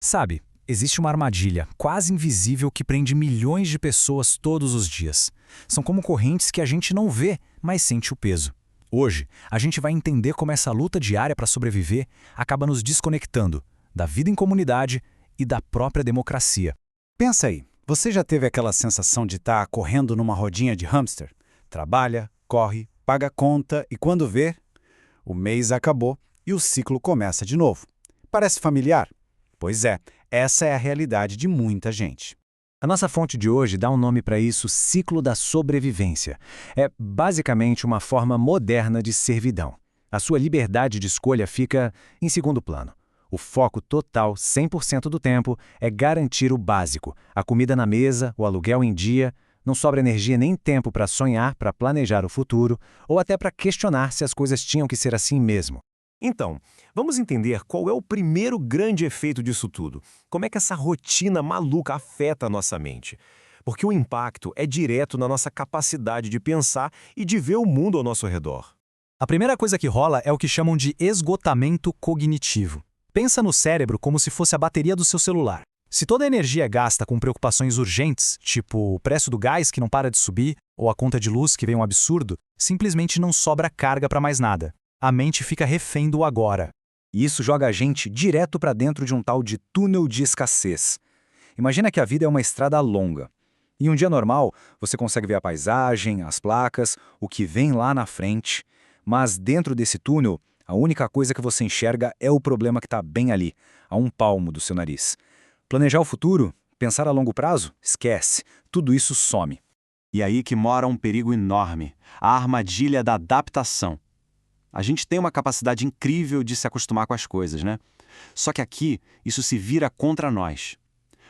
Sabe, existe uma armadilha quase invisível que prende milhões de pessoas todos os dias. São como correntes que a gente não vê, mas sente o peso. Hoje, a gente vai entender como essa luta diária para sobreviver acaba nos desconectando da vida em comunidade e da própria democracia. Pensa aí, você já teve aquela sensação de estar correndo numa rodinha de hamster? Trabalha, corre, paga conta e quando vê, o mês acabou e o ciclo começa de novo. Parece familiar? Pois é, essa é a realidade de muita gente. A nossa fonte de hoje dá um nome para isso, ciclo da sobrevivência. É basicamente uma forma moderna de servidão. A sua liberdade de escolha fica em segundo plano. O foco total, 100% do tempo, é garantir o básico. A comida na mesa, o aluguel em dia, não sobra energia nem tempo para sonhar, para planejar o futuro, ou até para questionar se as coisas tinham que ser assim mesmo. Então, vamos entender qual é o primeiro grande efeito disso tudo. Como é que essa rotina maluca afeta a nossa mente? Porque o impacto é direto na nossa capacidade de pensar e de ver o mundo ao nosso redor. A primeira coisa que rola é o que chamam de esgotamento cognitivo. Pensa no cérebro como se fosse a bateria do seu celular. Se toda a energia é gasta com preocupações urgentes, tipo o preço do gás que não para de subir, ou a conta de luz que vem um absurdo, simplesmente não sobra carga para mais nada. A mente fica refém do agora. E isso joga a gente direto para dentro de um tal de túnel de escassez. Imagina que a vida é uma estrada longa. Em um dia normal, você consegue ver a paisagem, as placas, o que vem lá na frente. Mas dentro desse túnel, a única coisa que você enxerga é o problema que está bem ali, a um palmo do seu nariz. Planejar o futuro, pensar a longo prazo, esquece. Tudo isso some. E aí que mora um perigo enorme, a armadilha da adaptação. A gente tem uma capacidade incrível de se acostumar com as coisas, né? Só que aqui, isso se vira contra nós.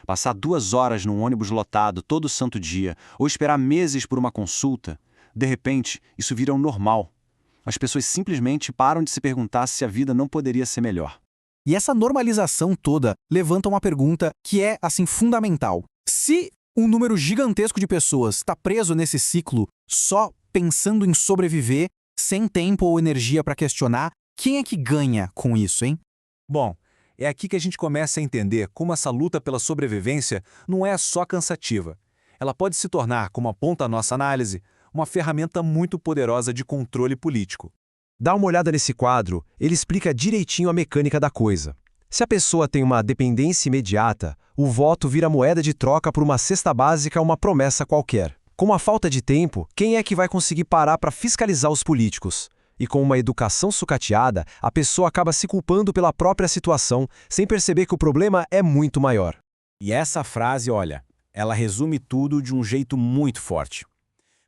Passar 2 horas num ônibus lotado todo santo dia, ou esperar meses por uma consulta, de repente, isso vira um normal. As pessoas simplesmente param de se perguntar se a vida não poderia ser melhor. E essa normalização toda levanta uma pergunta que é, assim, fundamental. Se um número gigantesco de pessoas está preso nesse ciclo só pensando em sobreviver, sem tempo ou energia para questionar, quem é que ganha com isso, hein? Bom, é aqui que a gente começa a entender como essa luta pela sobrevivência não é só cansativa. Ela pode se tornar, como aponta a nossa análise, uma ferramenta muito poderosa de controle político. Dá uma olhada nesse quadro, ele explica direitinho a mecânica da coisa. Se a pessoa tem uma dependência imediata, o voto vira moeda de troca por uma cesta básica ou uma promessa qualquer. Com a falta de tempo, quem é que vai conseguir parar para fiscalizar os políticos? E com uma educação sucateada, a pessoa acaba se culpando pela própria situação, sem perceber que o problema é muito maior. E essa frase, olha, ela resume tudo de um jeito muito forte.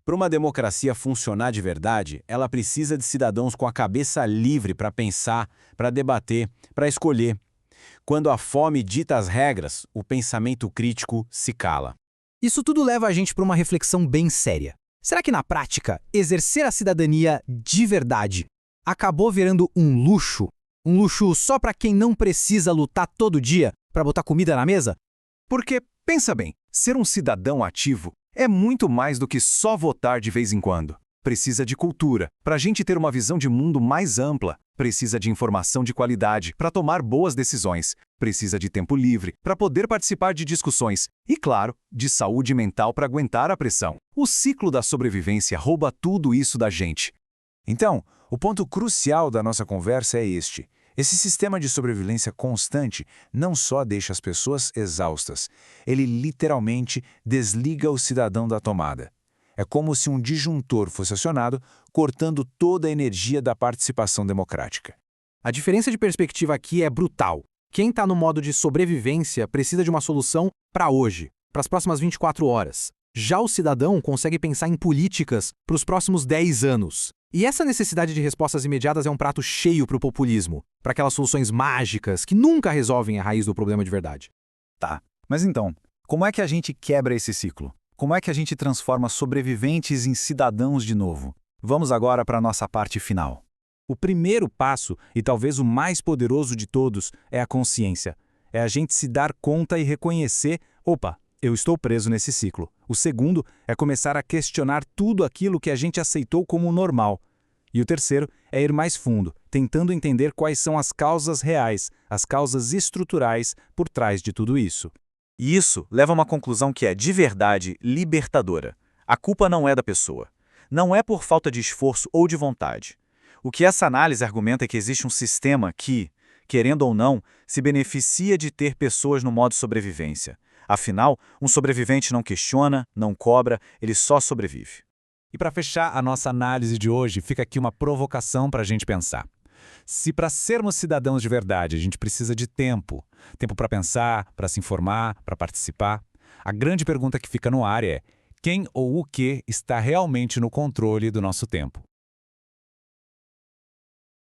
Para uma democracia funcionar de verdade, ela precisa de cidadãos com a cabeça livre para pensar, para debater, para escolher. Quando a fome dita as regras, o pensamento crítico se cala. Isso tudo leva a gente para uma reflexão bem séria. Será que na prática, exercer a cidadania de verdade acabou virando um luxo? Um luxo só para quem não precisa lutar todo dia para botar comida na mesa? Porque, pensa bem, ser um cidadão ativo é muito mais do que só votar de vez em quando. Precisa de cultura, para a gente ter uma visão de mundo mais ampla. Precisa de informação de qualidade para tomar boas decisões. Precisa de tempo livre para poder participar de discussões. E, claro, de saúde mental para aguentar a pressão. O ciclo da sobrevivência rouba tudo isso da gente. Então, o ponto crucial da nossa conversa é este. Esse sistema de sobrevivência constante não só deixa as pessoas exaustas, ele literalmente desliga o cidadão da tomada. É como se um disjuntor fosse acionado, cortando toda a energia da participação democrática. A diferença de perspectiva aqui é brutal. Quem está no modo de sobrevivência precisa de uma solução para hoje, para as próximas 24 horas. Já o cidadão consegue pensar em políticas para os próximos 10 anos. E essa necessidade de respostas imediatas é um prato cheio para o populismo, para aquelas soluções mágicas que nunca resolvem a raiz do problema de verdade. Tá, mas então, como é que a gente quebra esse ciclo? Como é que a gente transforma sobreviventes em cidadãos de novo? Vamos agora para a nossa parte final. O primeiro passo, e talvez o mais poderoso de todos, é a consciência. É a gente se dar conta e reconhecer, opa, eu estou preso nesse ciclo. O segundo é começar a questionar tudo aquilo que a gente aceitou como normal. E o terceiro é ir mais fundo, tentando entender quais são as causas reais, as causas estruturais por trás de tudo isso. E isso leva a uma conclusão que é, de verdade, libertadora. A culpa não é da pessoa. Não é por falta de esforço ou de vontade. O que essa análise argumenta é que existe um sistema que, querendo ou não, se beneficia de ter pessoas no modo sobrevivência. Afinal, um sobrevivente não questiona, não cobra, ele só sobrevive. E para fechar a nossa análise de hoje, fica aqui uma provocação para a gente pensar. Se para sermos cidadãos de verdade a gente precisa de tempo para pensar, para se informar, para participar, a grande pergunta que fica no ar é: quem ou o que está realmente no controle do nosso tempo?